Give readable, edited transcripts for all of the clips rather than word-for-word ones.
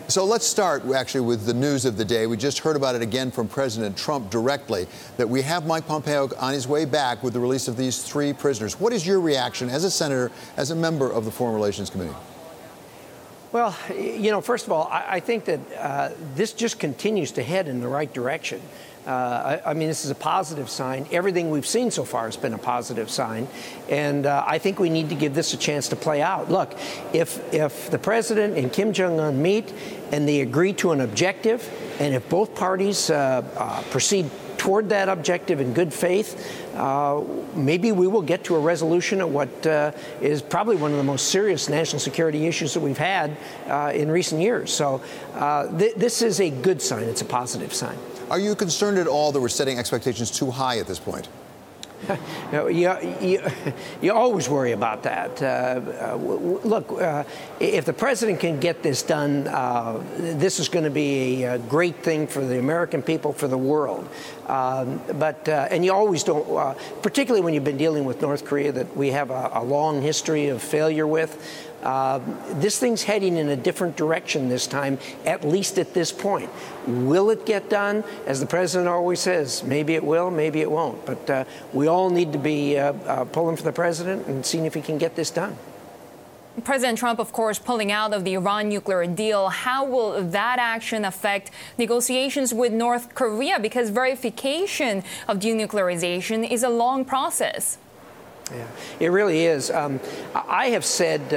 So let's start actually with the news of the day. We just heard about it again from President Trump directly, that we have Mike Pompeo on his way back with the release of these 3 prisoners. What is your reaction as a senator, as a member of the Foreign Relations Committee? Well, first of all, I think that this just continues to head in the right direction. I mean, this is a positive sign. Everything we've seen so far has been a positive sign. And I think we need to give this a chance to play out. Look, if the president and Kim Jong-un meet and they agree to an objective, and if both parties proceed toward that objective in good faith, maybe we will get to a resolution of what is probably one of the most serious national security issues that we've had in recent years. So this is a good sign. It's a positive sign. Are you concerned at all that we're setting expectations too high at this point? You always worry about that. Look, if the president can get this done, this is going to be a great thing for the American people, for the world. And you always don't, particularly when you've been dealing with North Korea, that we have a long history of failure with. This thing's heading in a different direction this time, at least at this point. Will it get done? As the president always says, maybe it will, maybe it won't. But we all need to be pulling for the president and seeing if he can get this done. President Trump, of course, pulling out of the Iran nuclear deal. How will that action affect negotiations with North Korea? Because verification of denuclearization is a long process. Yeah, it really is. I have said,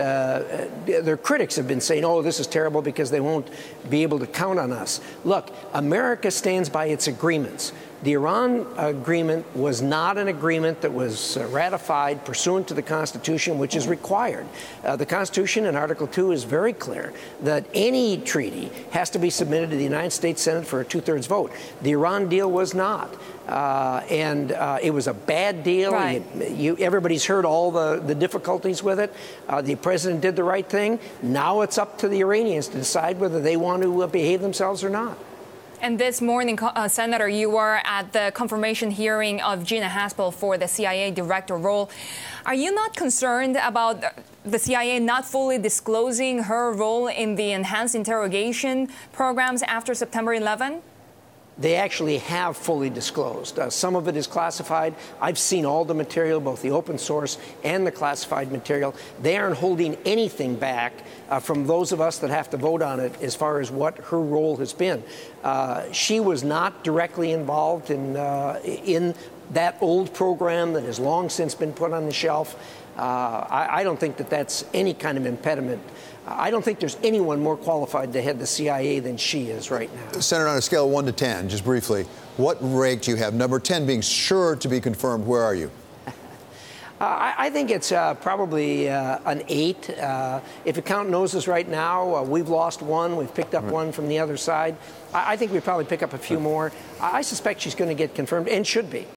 their critics have been saying, oh, this is terrible because they won't be able to count on us. Look, America stands by its agreements. The Iran agreement was not an agreement that was ratified pursuant to the Constitution, which is required. The Constitution in Article 2 is very clear that any treaty has to be submitted to the United States Senate for a 2/3 vote. The Iran deal was not. And it was a bad deal. Right. Everybody's heard all the difficulties with it. The president did the right thing. Now it's up to the Iranians to decide whether they want to behave themselves or not. And this morning, Senator, you were at the confirmation hearing of Gina Haspel for the CIA director role. Are you not concerned about the CIA not fully disclosing her role in the enhanced interrogation programs after September 11? They actually have fully disclosed. Some of it is classified. I've seen all the material, both the open source and the classified material. They aren't holding anything back from those of us that have to vote on it as far as what her role has been. She was not directly involved in that old program that has long since been put on the shelf. I don't think that that's any kind of impediment. I don't think there's anyone more qualified to head the CIA than she is right now. Senator, on a scale of 1 to 10, just briefly, what rank do you have? Number 10 being sure to be confirmed. Where are you? I think it's probably an 8. If you count noses right now, we've lost 1. We've picked up 1 from the other side. I think we probably pick up a few more. I suspect she's going to get confirmed and should be.